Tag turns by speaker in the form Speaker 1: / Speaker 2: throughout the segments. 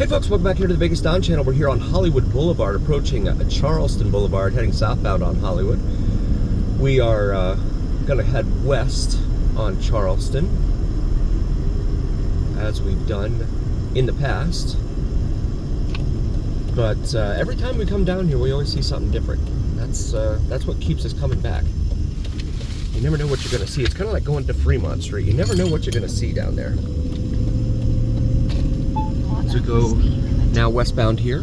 Speaker 1: Hey folks, welcome back here to the Vegas Don channel. We're here on Hollywood Boulevard, approaching Charleston Boulevard, heading southbound on Hollywood. We are gonna head west on Charleston, as we've done in the past. But every time we come down here, we always see something different. That's what keeps us coming back. You never know what you're gonna see. It's kind of like going to Fremont Street. You never know what you're gonna see down there. As we go now westbound here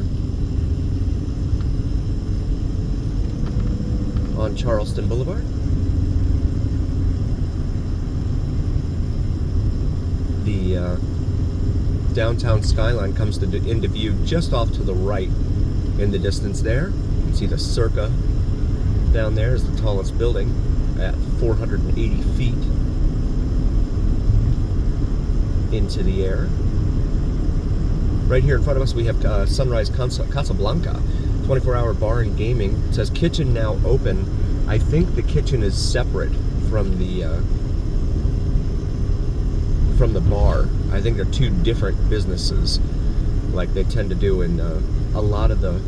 Speaker 1: on Charleston Boulevard. The downtown skyline comes into view just off to the right in the distance there. You can see the Circa down there is the tallest building at 480 feet into the air. Right here in front of us we have Sunrise Casablanca, 24-hour bar and gaming. It says kitchen now open. I think the kitchen is separate from the bar. I think they're two different businesses, like they tend to do in a lot of the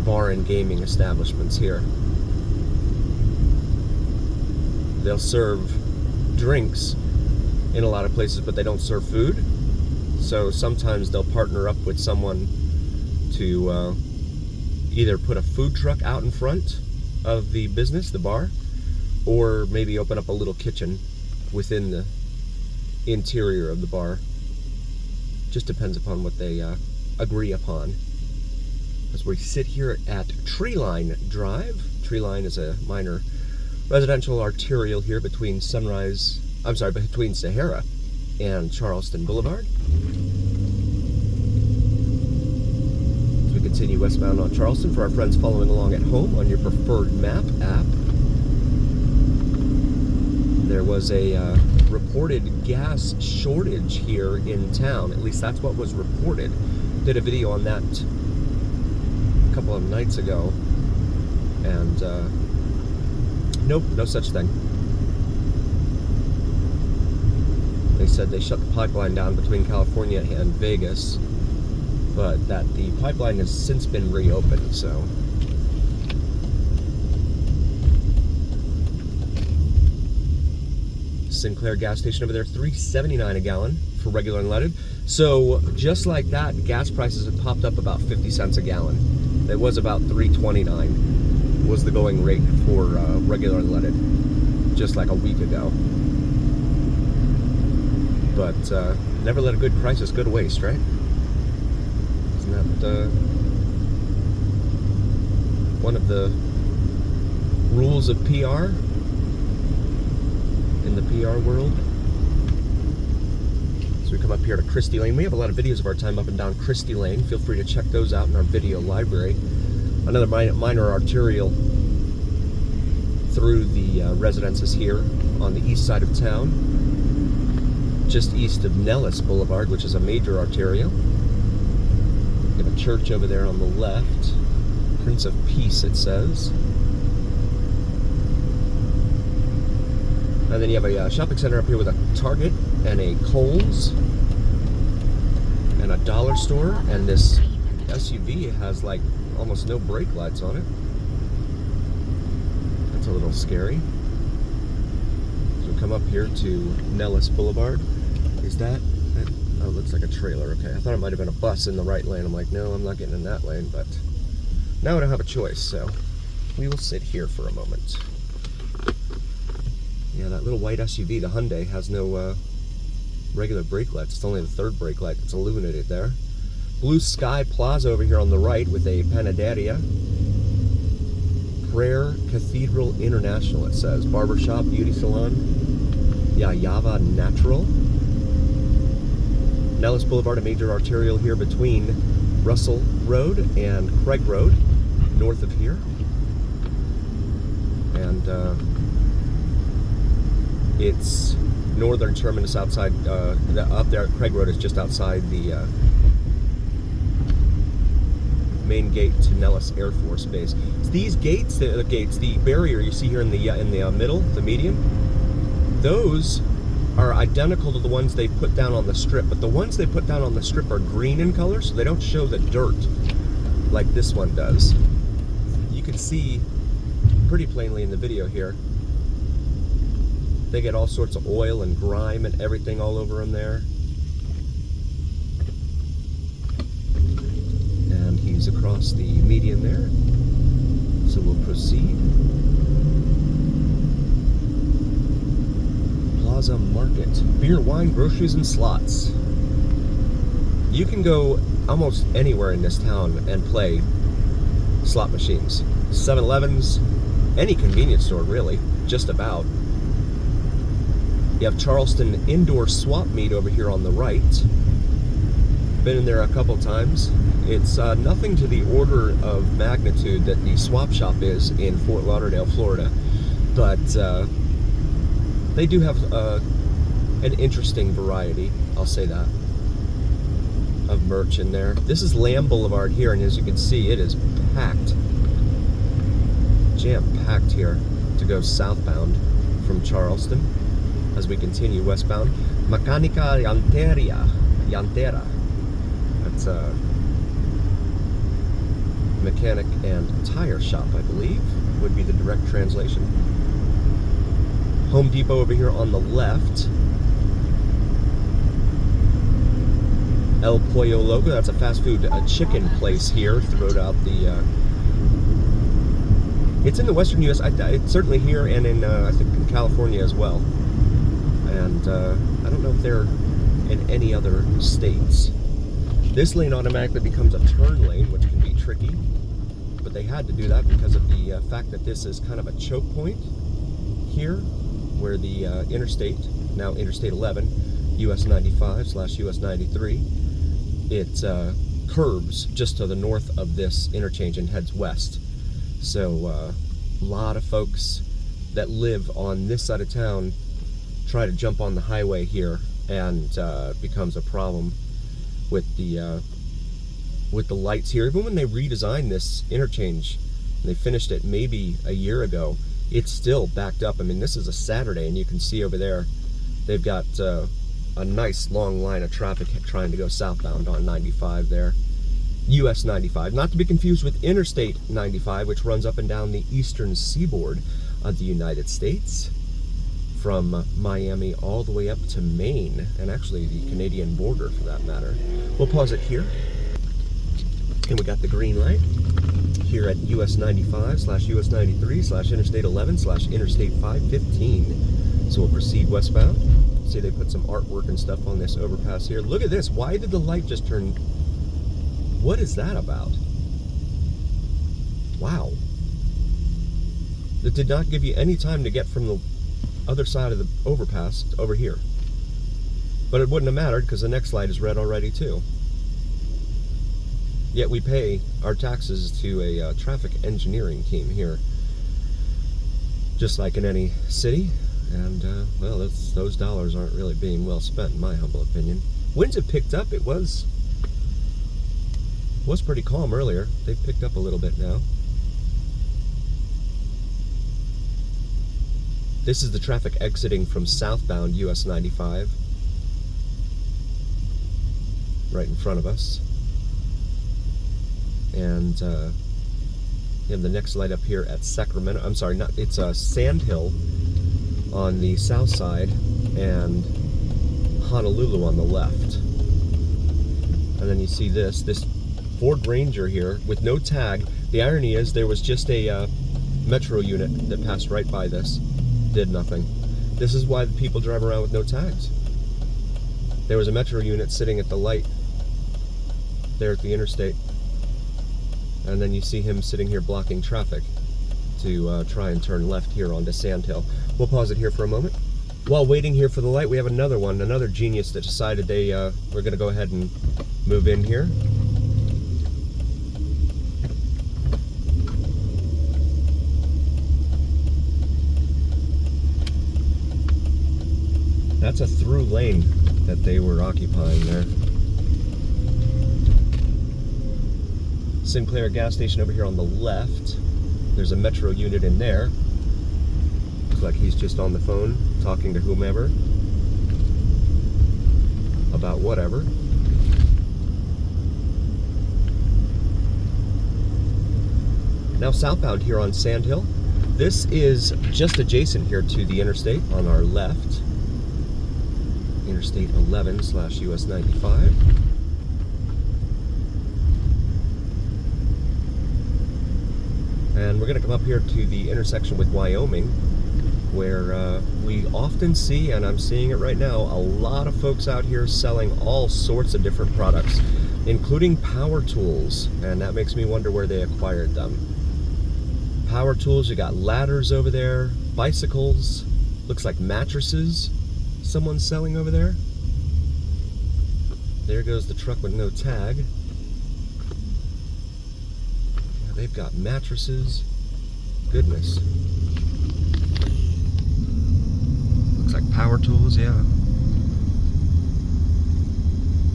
Speaker 1: bar and gaming establishments here. They'll serve drinks in a lot of places, but they don't serve food. So sometimes they'll partner up with someone to either put a food truck out in front of the business, the bar, or maybe open up a little kitchen within the interior of the bar. Just depends upon what they agree upon. As we sit here at Treeline Drive. Treeline is a minor residential arterial here between between Sahara and Charleston Boulevard. As we continue westbound on Charleston, for our friends following along at home on your preferred map app, there was a reported gas shortage here in town. At least that's what was reported. Did a video on that a couple of nights ago, and nope, no such thing. They said they shut the pipeline down between California and Vegas, but that the pipeline has since been reopened, so. Sinclair gas station over there, $3.79 a gallon for regular unleaded. So just like that, gas prices have popped up about 50 cents a gallon. It was about $3.29 was the going rate for regular unleaded just like a week ago. But never let a good crisis go to waste, right? Isn't that one of the rules of PR in the PR world? So we come up here to Christie Lane. We have a lot of videos of our time up and down Christie Lane. Feel free to check those out in our video library. Another minor arterial through the residences here on the east side of town, just east of Nellis Boulevard, which is a major arterial. We have a church over there on the left, Prince of Peace it says. And then you have a shopping center up here with a Target and a Kohl's and a dollar store, and this SUV has like almost no brake lights on it. That's a little scary. So we come up here to Nellis Boulevard. Is that? Oh, it looks like a trailer. Okay, I thought it might have been a bus in the right lane. I'm like, no, I'm not getting in that lane, but now I don't have a choice, so we will sit here for a moment. Yeah, that little white SUV, the Hyundai, has no regular brake lights. It's only the third brake light that's illuminated there. Blue Sky Plaza over here on the right with a Panaderia. Prayer Cathedral International, it says. Barbershop, beauty salon. Yava Natural. Nellis Boulevard, a major arterial here between Russell Road and Craig Road, north of here. And its northern terminus outside, up there at Craig Road is just outside the main gate to Nellis Air Force Base. It's these gates, the barrier you see here in the middle, the median, those are identical to the ones they put down on the strip, but the ones they put down on the strip are green in color, so they don't show the dirt like this one does. You can see pretty plainly in the video here, they get all sorts of oil and grime and everything all over them there. And he's across the median there, so we'll proceed. Plaza Market. Beer, wine, groceries, and slots. You can go almost anywhere in this town and play slot machines. 7-Elevens, any convenience store really, just about. You have Charleston Indoor Swap Meet over here on the right. Been in there a couple times. It's nothing to the order of magnitude that the swap shop is in Fort Lauderdale, Florida, but they do have an interesting variety, I'll say that, of merch in there. This is Lamb Boulevard here, and as you can see, it is packed, jam-packed here to go southbound from Charleston as we continue westbound. Mecanica Llantera. That's a mechanic and tire shop, I believe, would be the direct translation. Home Depot over here on the left. El Pollo Loco, that's a fast food chicken place here throughout the... it's in the western U.S., it's certainly here and in, I think, in California as well. And I don't know if they're in any other states. This lane automatically becomes a turn lane, which can be tricky, but they had to do that because of the fact that this is kind of a choke point here, where the interstate, now Interstate 11, US95/US93, it curves just to the north of this interchange and heads west. So a lot of folks that live on this side of town try to jump on the highway here, and it becomes a problem with the lights here. Even when they redesigned this interchange, they finished it maybe a year ago, it's still backed up. I mean, this is a Saturday, and you can see over there they've got a nice long line of traffic trying to go southbound on 95 there. US 95, not to be confused with Interstate 95, which runs up and down the eastern seaboard of the United States, from Miami all the way up to Maine, and actually the Canadian border for that matter. We'll pause it here, and we got the green light here at US 95/US 93/Interstate 11/Interstate 515. So we'll proceed westbound. See, they put some artwork and stuff on this overpass here. Look at this. Why did the light just turn? What is that about? Wow. It did not give you any time to get from the other side of the overpass over here. But it wouldn't have mattered because the next light is red already too. Yet we pay our taxes to a traffic engineering team here, just like in any city, and well, those dollars aren't really being well spent in my humble opinion. Winds have picked up. It was pretty calm earlier. They've picked up a little bit now. This is the traffic exiting from southbound US 95, right in front of us. And you have the next light up here at Sacramento. I'm sorry, it's Sand Hill on the south side and Honolulu on the left. And then you see this Ford Ranger here with no tag. The irony is there was just a metro unit that passed right by this. Did nothing. This is why the people drive around with no tags. There was a metro unit sitting at the light there at the interstate, and then you see him sitting here blocking traffic to try and turn left here onto Sand Hill. We'll pause it here for a moment. While waiting here for the light, we have another genius that decided they were going to go ahead and move in here. That's a through lane that they were occupying there. Sinclair gas station over here on the left. There's a metro unit in there. Looks like he's just on the phone talking to whomever. about whatever. Now southbound here on Sand Hill. This is just adjacent here to the interstate on our left. Interstate 11 / US 95. And we're going to come up here to the intersection with Wyoming, where we often see, and I'm seeing it right now, a lot of folks out here selling all sorts of different products, including power tools, and that makes me wonder where they acquired them. Power tools, you got ladders over there, bicycles, looks like mattresses someone's selling over there. There goes the truck with no tag. Yeah, they've got mattresses. Goodness. Looks like power tools, yeah.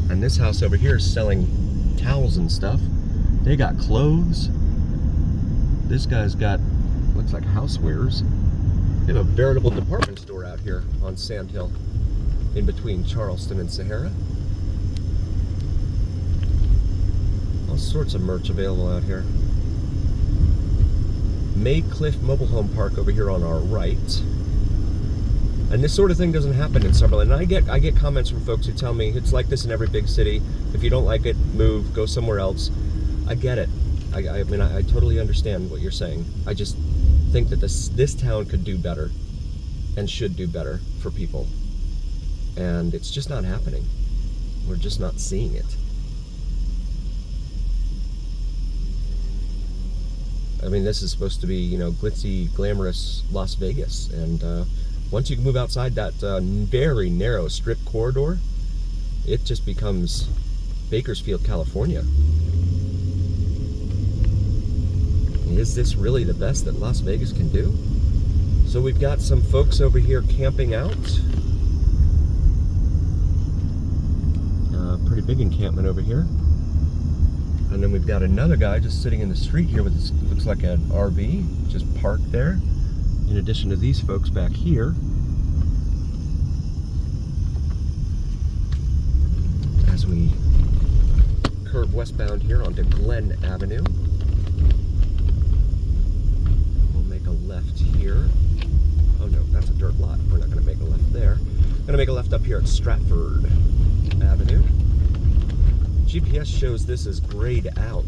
Speaker 1: And this house over here is selling towels and stuff. They got clothes. This guy's got, looks like housewares. They have a veritable department store out here on Sand Hill, in between Charleston and Sahara. All sorts of merch available out here. Maycliff Mobile Home Park over here on our right. And this sort of thing doesn't happen in Summerlin. And I get comments from folks who tell me it's like this in every big city. If you don't like it, move, go somewhere else. I get it. I mean, I totally understand what you're saying. I just think that this town could do better and should do better for people. And it's just not happening. We're just not seeing it. I mean, this is supposed to be, you know, glitzy, glamorous Las Vegas. And once you move outside that very narrow strip corridor, it just becomes Bakersfield, California. Is this really the best that Las Vegas can do? So we've got some folks over here camping out. Pretty big encampment over here. And then we've got another guy just sitting in the street here with this, looks like an RV, just parked there. In addition to these folks back here. As we curve westbound here onto Glen Avenue. Left here. Oh no, that's a dirt lot. We're not going to make a left there. Going to make a left up here at Stratford Avenue. GPS shows this as grayed out.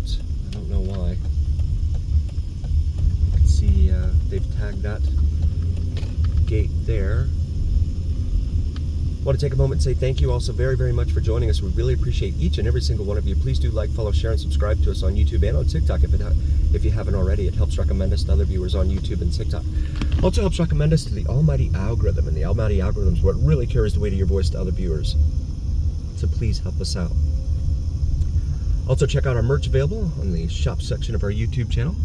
Speaker 1: I don't know why. You can see they've tagged that gate there. I want to take a moment and say thank you also very, very much for joining us. We really appreciate each and every single one of you. Please do like, follow, share, and subscribe to us on YouTube and on TikTok if you haven't already. It helps recommend us to other viewers on YouTube and TikTok. Also helps recommend us to the almighty algorithm, and the almighty algorithm is what really carries the weight of your voice to other viewers. So please help us out. Also check out our merch available on the shop section of our YouTube channel.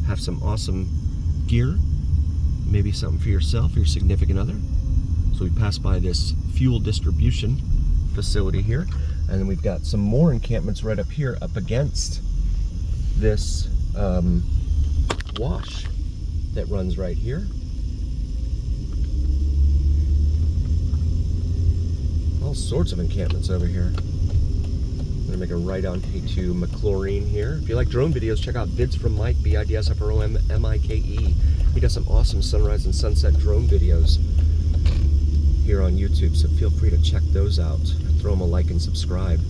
Speaker 1: Have some awesome gear, maybe something for yourself or your significant other. So we pass by this fuel distribution facility here, and then we've got some more encampments right up here up against this wash that runs right here. All sorts of encampments over here. I'm gonna make a right onto McClorine here. If you like drone videos, check out Vids from Mike, BIDSFROMMIKE. He does some awesome sunrise and sunset drone videos here on YouTube, so feel free to check those out. Throw them a like and subscribe.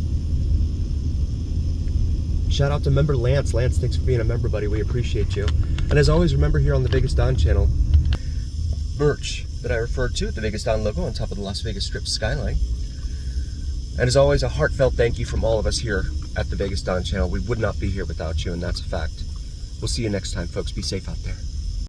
Speaker 1: Shout out to member Lance. Lance, thanks for being a member, buddy. We appreciate you. And as always, remember here on the Vegas Don channel, merch that I referred to, the Vegas Don logo on top of the Las Vegas Strip skyline. And as always, a heartfelt thank you from all of us here at the Vegas Don channel. We would not be here without you, and that's a fact. We'll see you next time, folks. Be safe out there.